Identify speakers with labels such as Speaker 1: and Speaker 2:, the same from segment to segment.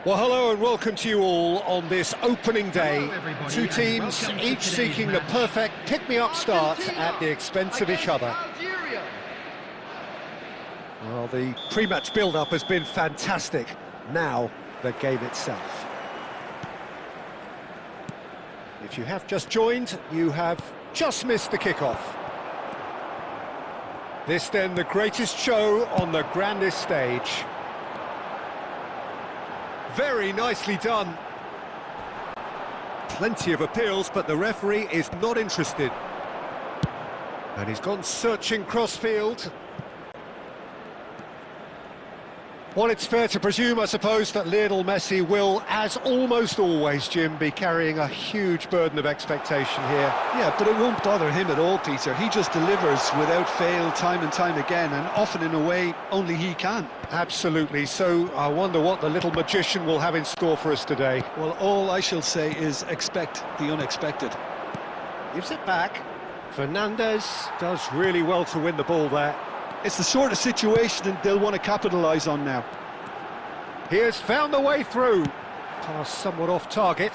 Speaker 1: Well, hello and welcome to you all on this opening day. Two teams, each seeking the perfect pick-me-up start at the expense of each other. Well, the pre-match build-up has been fantastic. Now, the game itself. If you have just joined, you have just missed the kickoff. This then the greatest show on the grandest stage. Very nicely done. Plenty of appeals, but the referee is not interested. And he's gone searching crossfield. Well, it's fair to presume, I suppose, that Lionel Messi will, as almost always, Jim, be carrying a huge burden of expectation here.
Speaker 2: Yeah, but it won't bother him at all, Peter. He just delivers without fail time and time again, and often in a way only he can.
Speaker 1: Absolutely. So I wonder what the little magician will have in store for us today.
Speaker 2: Well, all I shall say is expect the unexpected.
Speaker 1: Gives it back. Fernandez does really well to win the ball there.
Speaker 2: It's the sort of situation that they'll want to capitalise on now.
Speaker 1: He has found the way through. Pass somewhat off target.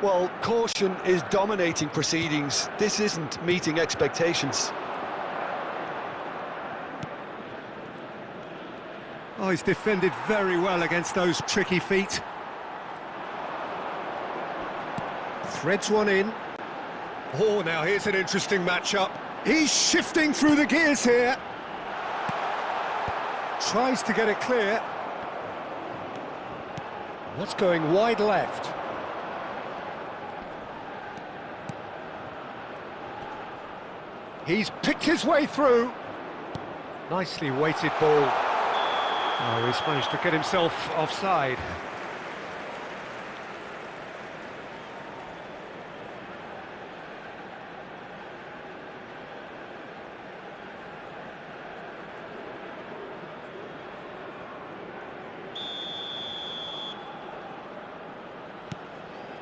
Speaker 2: Well, caution is dominating proceedings. This isn't meeting expectations.
Speaker 1: Oh, he's defended very well against those tricky feet. Threads one in. Oh, now here's an interesting matchup. He's shifting through the gears here. Tries to get it clear. That's going wide left. He's picked his way through. Nicely weighted ball. Oh, he's managed to get himself offside.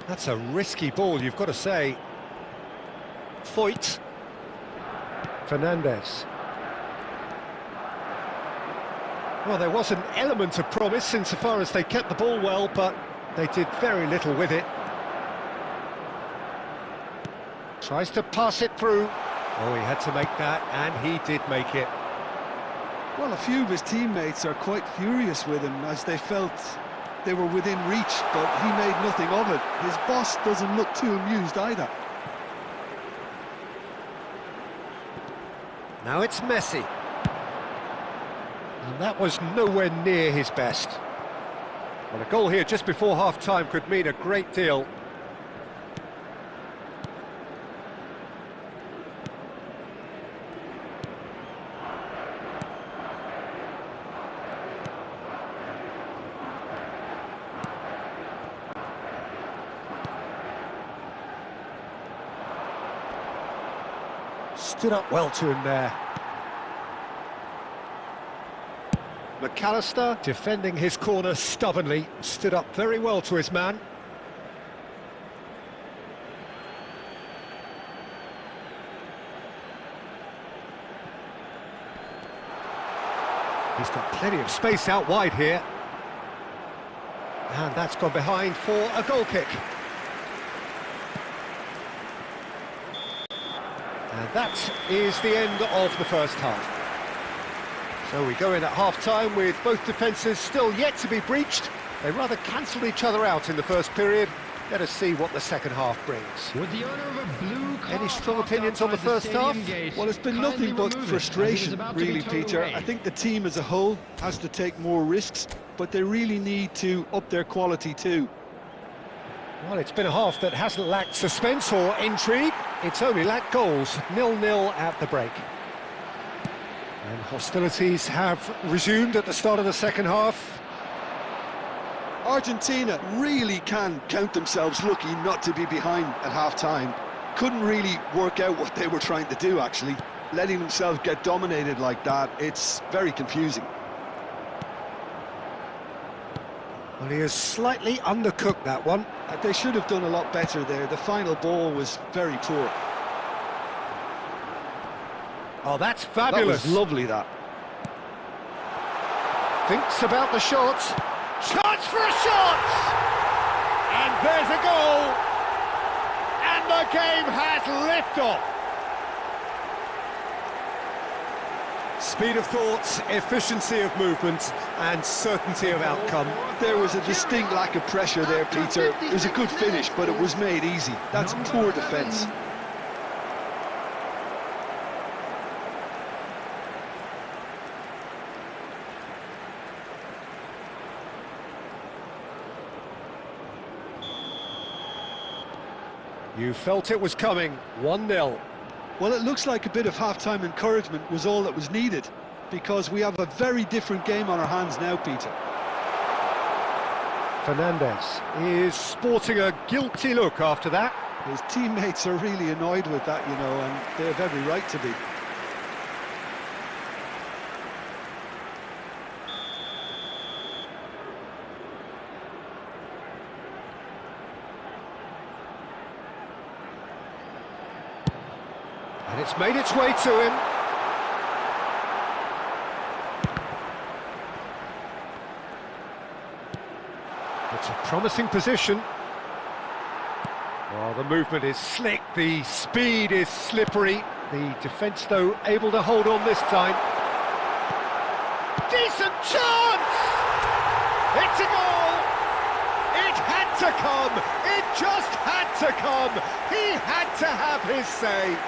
Speaker 1: That's a risky ball, you've got to say. Foyt. Fernandez. Well, there was an element of promise insofar as they kept the ball well, but they did very little with it. Tries to pass it through. Oh, he had to make that, and he did make it.
Speaker 2: Well, a few of his teammates are quite furious with him as they felt they were within reach, but he made nothing of it. His boss doesn't look too amused either.
Speaker 1: Now it's Messi. And that was nowhere near his best. Well, a goal here just before half-time could mean a great deal. Stood up well to him there. McAllister defending his corner stubbornly, stood up very well to his man. He's got plenty of space out wide here. And that's gone behind for a goal kick. And that is the end of the first half. So we go in at half-time with both defences still yet to be breached. They rather cancelled each other out in the first period. Let us see what the second half brings.
Speaker 3: With the owner of a blue car,
Speaker 1: any strong opinions on the first half?
Speaker 2: Well, it's been nothing but frustration, really, Peter. I think the team as a whole has to take more risks, but they really need to up their quality too.
Speaker 1: Well, it's been a half that hasn't lacked suspense or intrigue. It's only lacked goals. 0-0 at the break. And hostilities have resumed at the start of the second half.
Speaker 2: Argentina really can count themselves lucky not to be behind at half-time. Couldn't really work out what they were trying to do, actually. Letting themselves get dominated like that, it's very confusing.
Speaker 1: Well, he has slightly undercooked that one.
Speaker 2: They should have done a lot better there. The final ball was very poor.
Speaker 1: Oh, that's
Speaker 2: That
Speaker 1: fabulous.
Speaker 2: was lovely, that.
Speaker 1: Thinks about the shot. Chance for a shot! And there's a goal! And the game has liftoff! Speed of thought, efficiency of movement, and certainty of outcome.
Speaker 2: There was a distinct lack of pressure there, Peter. It was a good finish, but it was made easy. That's poor defence.
Speaker 1: You felt it was coming, 1-0.
Speaker 2: Well, it looks like a bit of half-time encouragement was all that was needed, because we have a very different game on our hands now, Peter.
Speaker 1: Fernandez is sporting a guilty look after that.
Speaker 2: His teammates are really annoyed with that, you know, and they have every right to be.
Speaker 1: And it's made its way to him. It's a promising position. Well, the movement is slick, the speed is slippery. The defence, though, able to hold on this time. Decent chance! It's a goal! It had to come! It just had to come! He had to have his say!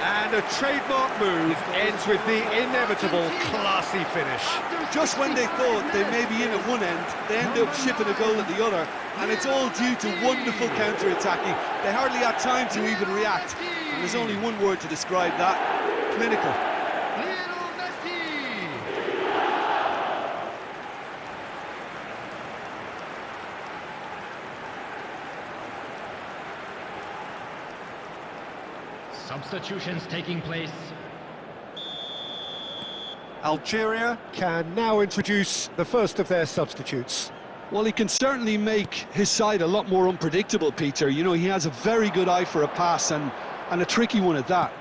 Speaker 1: And a trademark move ends with the inevitable classy finish.
Speaker 2: Just when they thought they may be in at one end, they end up shipping a goal at the other, and it's all due to wonderful counter-attacking. They hardly had time to even react, and there's only one word to describe that: clinical.
Speaker 3: Substitutions taking place.
Speaker 1: Algeria can now introduce the first of their substitutes.
Speaker 2: Well, he can certainly make his side a lot more unpredictable, Peter. You know, he has a very good eye for a pass, and a tricky one at that.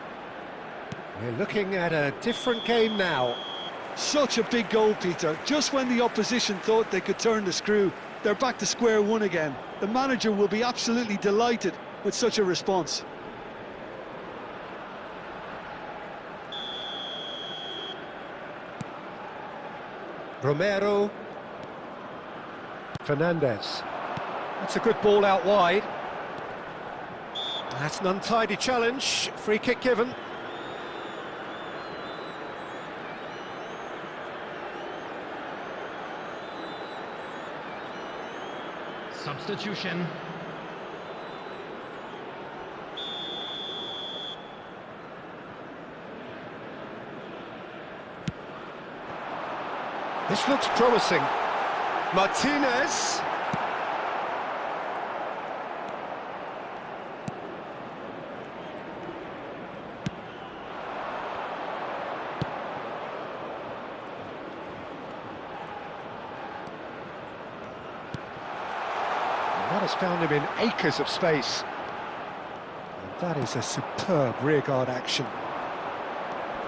Speaker 1: We're looking at a different game now.
Speaker 2: Such a big goal, Peter. Just when the opposition thought they could turn the screw, they're back to square one again. The manager will be absolutely delighted with such a response.
Speaker 1: Romero. Fernandez. That's a good ball out wide. That's an untidy challenge. Free kick given.
Speaker 3: Substitution.
Speaker 1: This looks promising. Martinez. And that has found him in acres of space. And that is a superb rearguard action.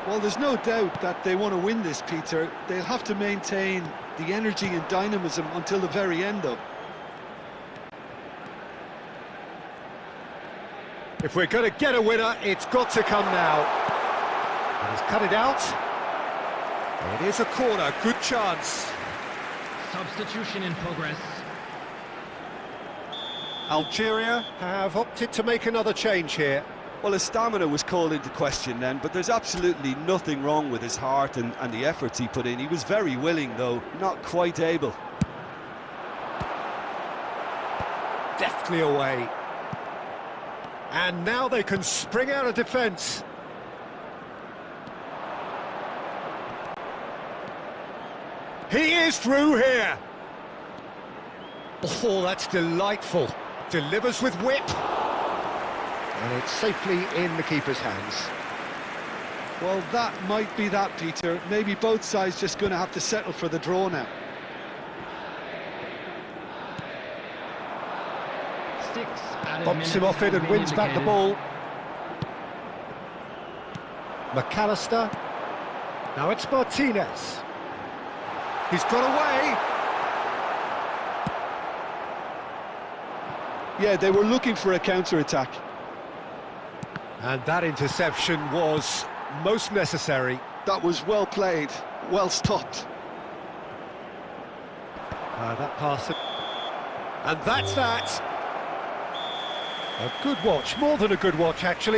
Speaker 2: Well, there's no doubt that they want to win this, Peter. They'll have to maintain the energy and dynamism until the very end, though.
Speaker 1: If we're going to get a winner, it's got to come now. And he's cut it out. It is a corner, good chance.
Speaker 3: Substitution in progress.
Speaker 1: Algeria have opted to make another change here.
Speaker 2: Well, his stamina was called into question then, but there's absolutely nothing wrong with his heart and the efforts he put in. He was very willing, though, not quite able.
Speaker 1: Deftly away. And now they can spring out of defence. He is through here. Oh, that's delightful. Delivers with whip. And it's safely in the keeper's hands.
Speaker 2: Well, that might be that, Peter. Maybe both sides just going to have to settle for the draw now.
Speaker 3: Six added
Speaker 1: Bumps
Speaker 3: minutes
Speaker 1: him off it
Speaker 3: have
Speaker 1: and
Speaker 3: been
Speaker 1: wins back the
Speaker 3: indicated.
Speaker 1: ball. McAllister. Now it's Martinez. He's got away.
Speaker 2: Yeah, they were looking for a counter-attack.
Speaker 1: And that interception was most necessary.
Speaker 2: That was well played, well stopped.
Speaker 1: That pass. And that's that. A good watch, more than a good watch, actually.